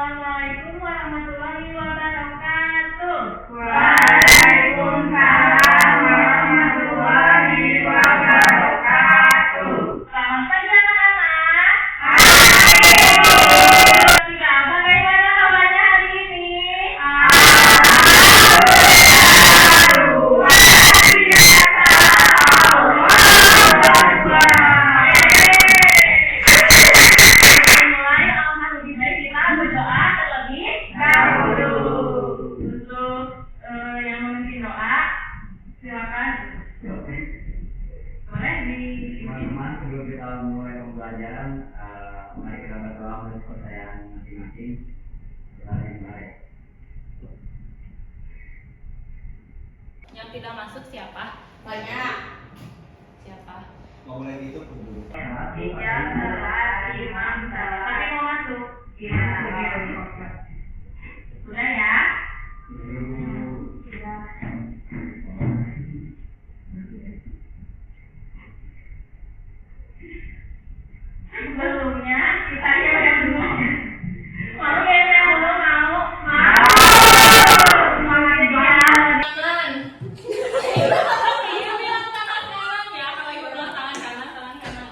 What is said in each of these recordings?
Assalamualaikum warahmatullahi wabarakatuh. Waalaikumsalam warahmatullahi wabarakatuh. Selamat pagi anak-anak. Ayo. Bagaimana kabarnya hari ini? Luar biasa. Mulai alhamdulillah kita berdoa terlebih Dahulu. untuk yang memimpin doa. Silakan. Boleh di Teman-teman, sebelum kita mulai pembelajaran, mari kita berdoa untuk kepercayaan masing-masing. Mari. Yang tidak masuk siapa? banyak. Siapa? Mau mulai gitu dulu. Tiga sholat imam sholat. Tapi mau masuk? Iya. Sudah ya? Sebelumnya kita yang dulu. Mau yang belum mau? Mau. Semangat ya. Tangan. Iya bilang tangan kanan ya. Kalau ibu bilang tangan kanan, tangan kanan.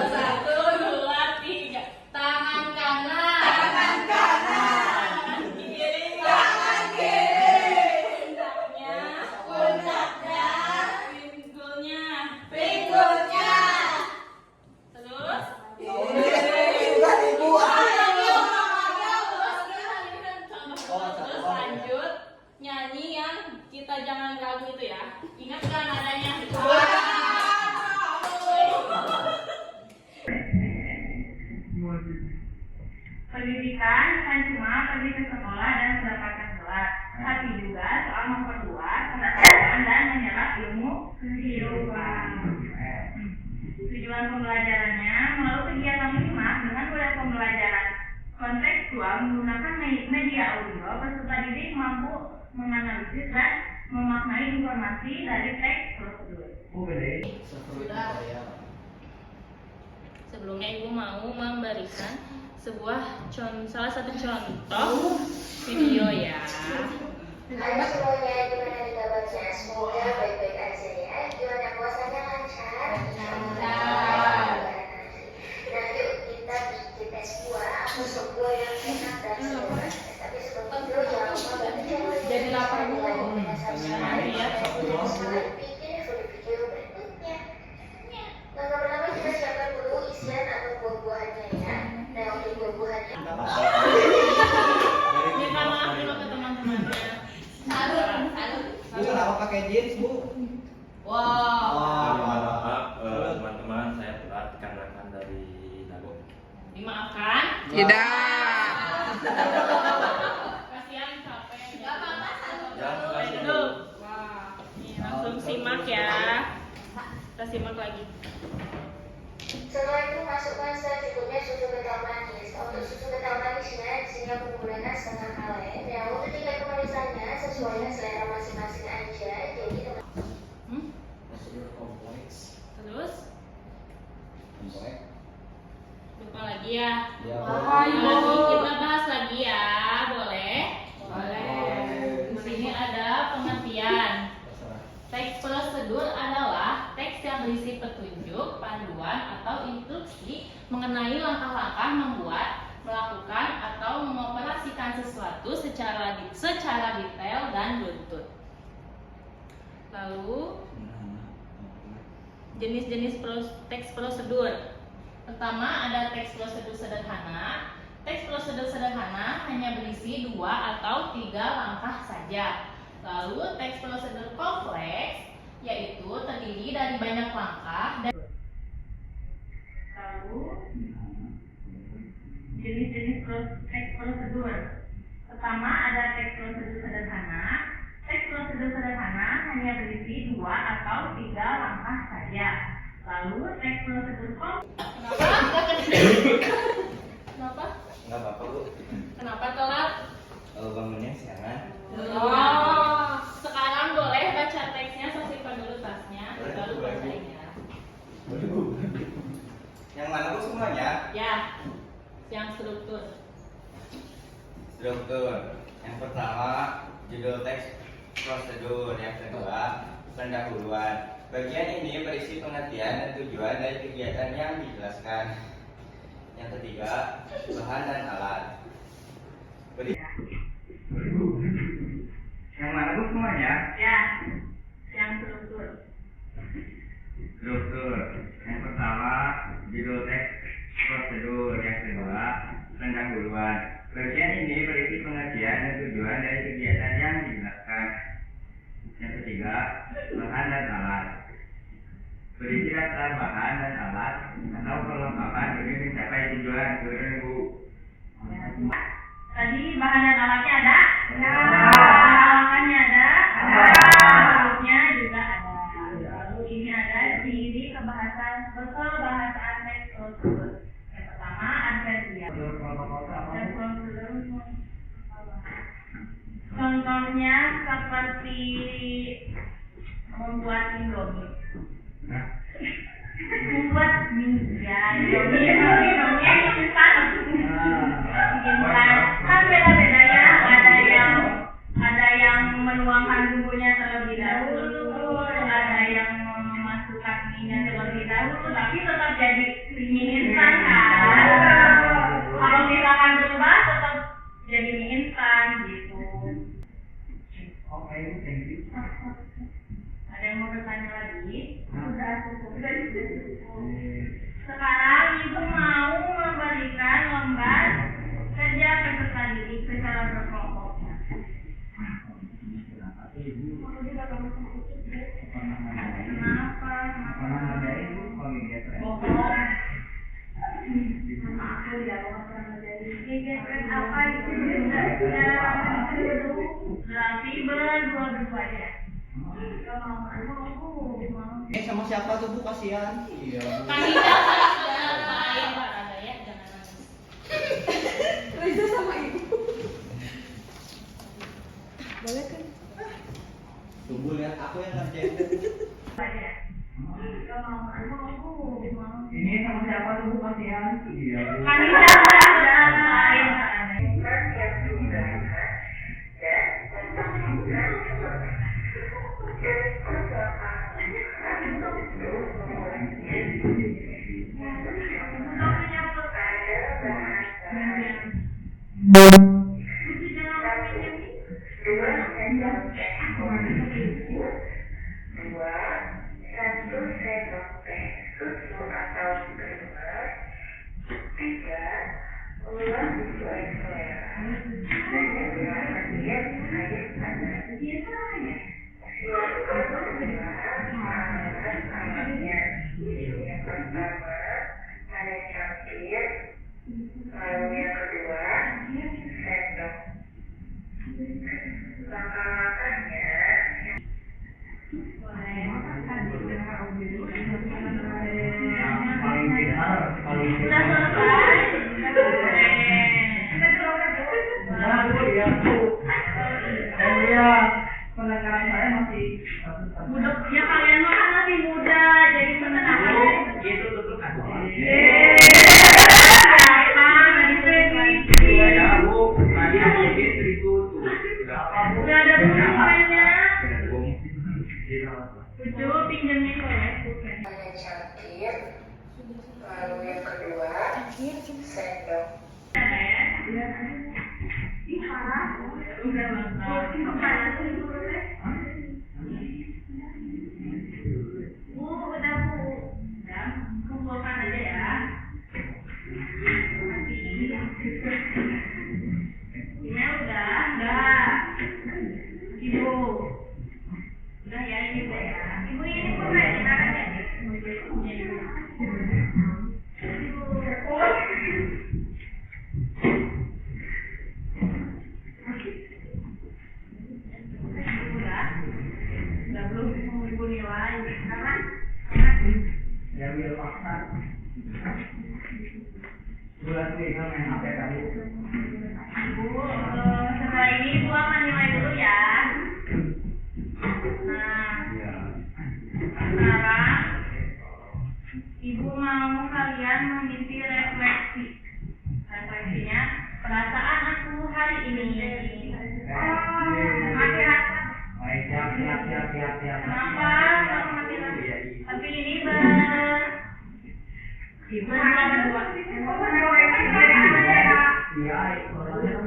Satu, dua, tiga. Tangan kanan. Tangan kanan. Tangan kiri. Tangan kiri. Pundaknya. Pinggulnya. Pinggulnya. Terus. Terus lanjut nyanyi yang kita jangan ragu itu ya. Ingat kan nadanya? Pendidikan bukan cuma pergi ke sekolah dan mendapatkan gelar, tapi juga soal memperluas pengetahuan dan menyerap ilmu kehidupan. Tujuan pembelajarannya melalui kegiatan menyimak dengan model pembelajaran kontekstual menggunakan media audio, peserta didik mampu menganalisis dan memaknai informasi dari teks tersebut. Sebelumnya ibu mau memberikan salah satu contoh video ya. Halo semuanya, gimana nih kabarnya? Semoga baik-baik aja ya. Gimana puasanya lancar? Nah yuk kita bikin tes buah, masuk buah yang enak dan segar. Tapi sebelum itu jangan lupa baca. Jadi lapar dulu. Nanti ya. Pikir berikutnya. Nah pertama kita siapkan dulu isian atau buah-buahannya ya. Nah untuk buah-buahannya. Minta maaf dulu ke teman-temannya. Bu, kenapa pakai jeans, Bu? Wow. Maaf teman-teman, saya telat dikarenakan dari Dago. Dimaafkan? Tidak. Kasihan capek. Ya, Mulai dulu. Wah, nih langsung simak ya. Kita simak lagi. Setelah itu masukkan secukupnya susu kental manis. Untuk susu kental manisnya di sini aku menggunakan setengah kaleng. Ya untuk tingkat kemanisannya sesuai dengan selera masing-masing aja. Jadi teman. Kompleks. Terus Kompleks. lupa lagi ya. Ya, Lagi kita bahas lagi ya, boleh? Di sini ada pengertian. Teks prosedur adalah teks yang berisi petunjuk, panduan, atau instruksi mengenai langkah-langkah membuat, melakukan, atau mengoperasikan sesuatu secara detail dan runtut. Lalu jenis-jenis teks prosedur. Pertama ada teks prosedur sederhana. Teks prosedur sederhana hanya berisi 2 atau 3 langkah saja. Lalu teks prosedur kompleks yaitu terdiri dari banyak langkah dan Lalu jenis-jenis teks prosedur. Pertama ada teks prosedur sederhana. Teks prosedur sederhana hanya berisi 2 atau 3 langkah saja. Lalu teks prosedur kompleks. Kenapa? Nggak apa-apa, Bu. Kenapa telat? Bangunnya siangan. Oh, sekarang boleh baca teksnya, simpan dulu tasnya, baru bacain ya. Yang mana, Bu, semuanya? Ya, yang struktur. Struktur. Yang pertama, judul teks prosedur. Yang kedua, pendahuluan. Bagian ini berisi pengertian dan tujuan dari kegiatan yang dijelaskan. Yang ketiga, bahan dan alat. Yang mana Bu semuanya? Ya, yang struktur. Struktur. Yang pertama, judul teks prosedur. Yang kedua, pendahuluan. Bagian ini berisi pengertian dan tujuan dari kegiatan yang dijelaskan. Yang ketiga, bahan dan alat. Berisi daftar bahan dan alat atau perlengkapan demi mencapai tujuan. Bu. Tadi bahan dan alatnya ada? Ya. Peralatannya ada? Ada. Bentuknya juga ada. Lalu ini ada ciri kebahasaan teks prosedur. Yang pertama adverbial. Contohnya seperti membuat Indomie. Membuat Indomie instan. Kan beda-beda ya. Ada yang menuangkan bumbunya terlebih dahulu, ada yang memasukkan minyak terlebih dahulu, tapi tetap jadi mie instan kan. Kalau misalkan berubah tetap jadi mie instan gitu. Oke, thank you. Ada yang mau bertanya lagi? Sudah cukup. Sekarang ibu mau memberikan lembar kerja peserta didik secara berkelompoknya. Kenapa? Bohong. Aku tidak mau pernah menjadi apa itu? Berarti berdua-dua ya. Sama siapa tuh Bu? Kasihan. Iya. Kanida sudah main Pak Raga ya, jangan nangis. Reza sama ibu. Boleh kan? Tunggu lihat aku yang ngerjain. Ini sama siapa tuh Bu? Kasihan. Iya. Kanida sudah main Pak Raga. Pendengaran saya masih Muda, ya kalian mah kan masih muda, jadi mendengarkan. itu tutup aja. Ya Bu, tadi mungkin itu tuh. Udah ada pulpennya. Iya. Ucu pinjemin boleh pulpen. Ada cangkir, lalu yang kedua sendok. Udah lengkap. Bu, udah Bu. Udah, kumpulkan aja ya. Ini udah. Ibu. Udah ya, ini Bu ya. Ibu ini pulpen, ditaruh aja.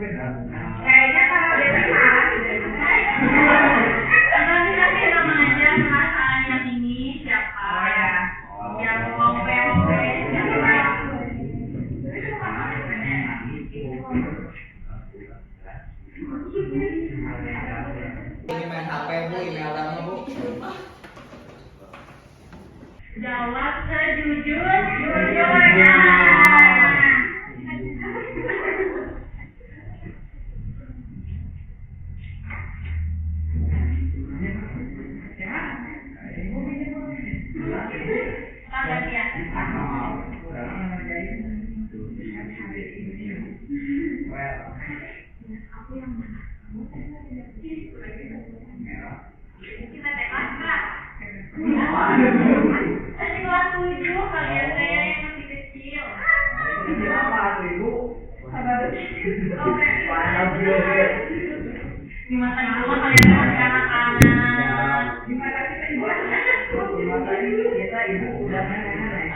Kayaknya kalau dari nanti nama aja mas yang ini siapa? Yang lope siapa? Ini main HP Bu, ini alarmnya Bu. Jawab sejujur-jujurnya. Kita kelas tujuh kalian teh masih kecil. Di mata ibu mah kalian masih anak-anak. Di mata kita ibu. Di mata kita ibu udah nenek.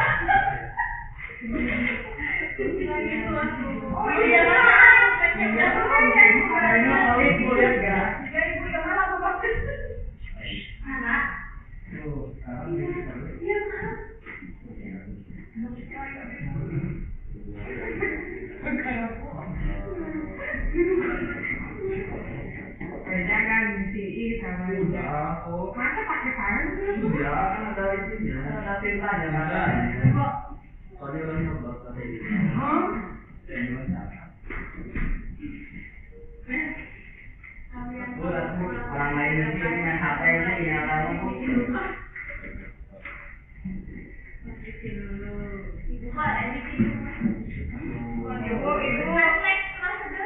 Oh iya lah. Ibu lihat enggak? Ibu yang mana Bapak? Anak. Jangan si sama masa pakai tangan sih? Ya, kan ada itu ya. Ada tintanya ada. Kok? Tadi orang nyoba tadi. Orang lain lagi dengan HP ini yang lalu. Ibu ada di sini. Ibu refleks terus ada.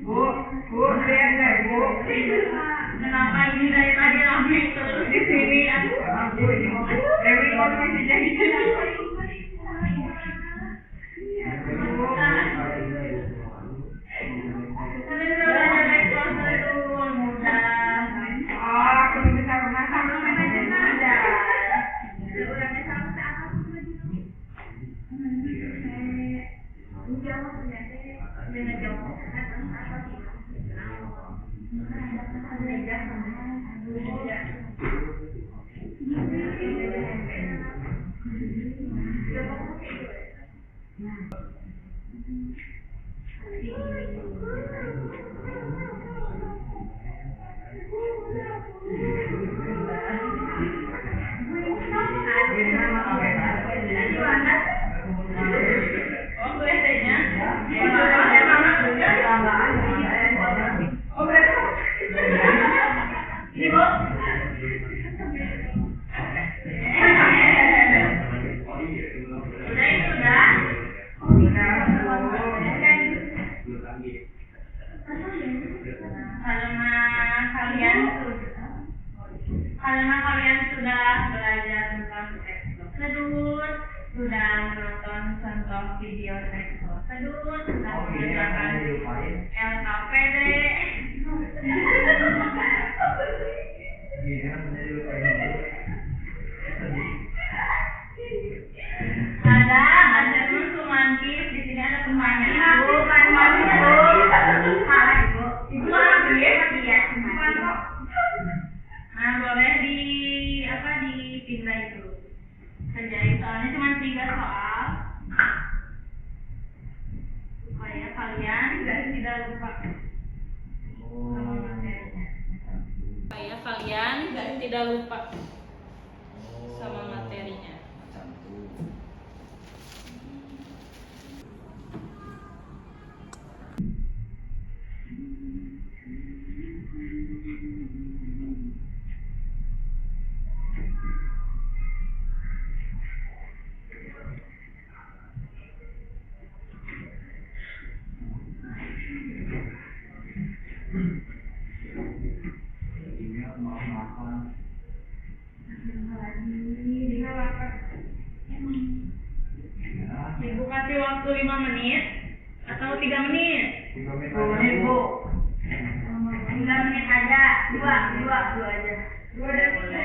Buat. Bu, lihat nggak Bu? Kenapa ini dari tadi ramai terus di sini? Dewi mau masih jadi. Karena kalian sudah belajar tentang teks prosedur, sudah menonton contoh video teks prosedur, sudah mengerjakan LKPD. Ada semantik di sini ada pertanyaan. Ibu lagi ya. Nah, boleh dipindah itu. Kerjain soalnya cuma 3 soal. Supaya kalian tidak lupa sama materinya. Supaya kalian tidak lupa sama materinya. Ibu kasih waktu 5 menit atau 3 menit? 3 menit Bu. 3 menit aja. 2 aja. 2 dan 3.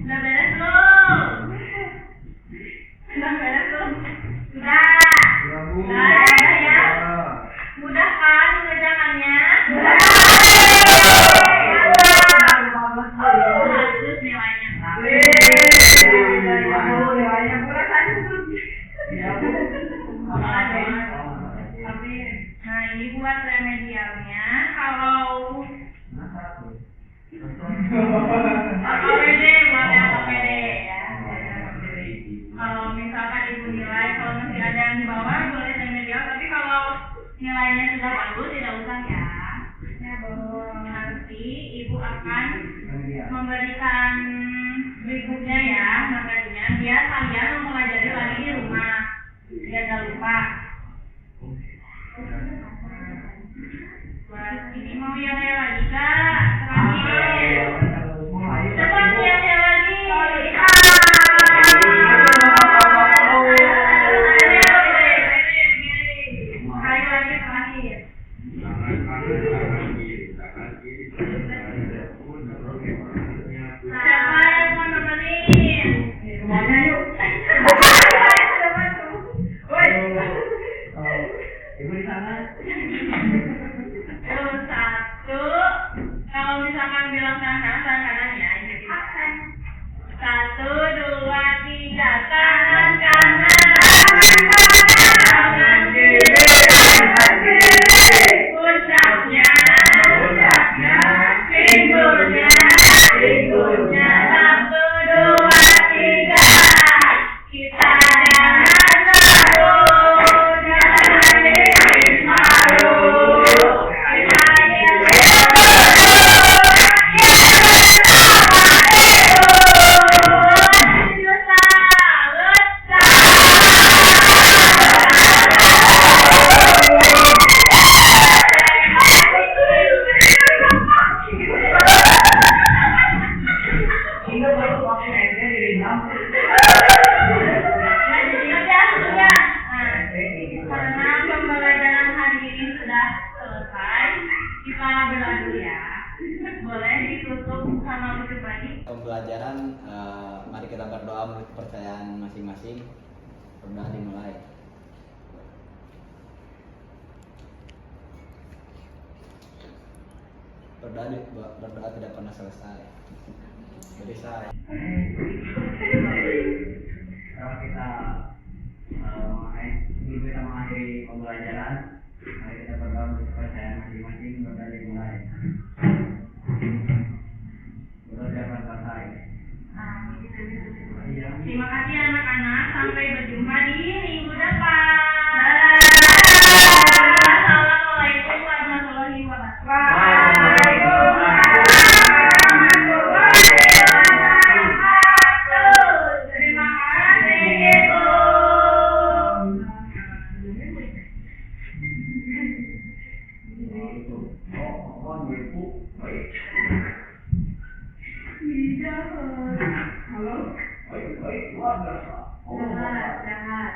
Udah beres belum? Udah beres belum? Sudah. Sudah ya? Mudah kan mengerjakannya? Mudah. Bagus nilainya. Nilainya murah kan? Nah, ini buat remedialnya. Kalau APD, buat yang APD ya. Kalau misalkan ibu nilai, kalau masih ada yang di bawah boleh remedial, tapi kalau nilainya sudah bagus tidak usah ya. Ya belum. Nanti ibu akan memberikan berikutnya ya materinya, biar kalian mempelajari lagi di rumah, biar gak lupa. Buat ini mau yang lagi kak? Terakhir. Cepat yang lagi. Sekali lagi terakhir. Siapa yang mau nemenin? Semuanya yuk. Ibu di sana. Terus satu. Kalau misalkan bilang kanan ya. Satu, dua, tiga. Kanan, kanan. Kanan kiri. Puncaknya. Pinggulnya. Satu, dua, tiga. Kita jangan malu. Jangan bikin malu. Kita karena pembelajaran hari ini sudah selesai, kita berdoa dulu ya. Boleh ditutup sama wujud lagi. Pembelajaran, mari kita berdoa menurut kepercayaan masing-masing. Berdoa dimulai. Berdoa tidak pernah selesai. Jadi saya. Kalau kita mengakhiri pembelajaran, mari kita berdoa untuk kepercayaan masing-masing. Berdoa dimulai. Berdoa dapat selesai. Terima kasih anak-anak. Sampai berjumpa di minggu depan. Assalamualaikum warahmatullahi wabarakatuh. Terima kasih. Halo. Jahat.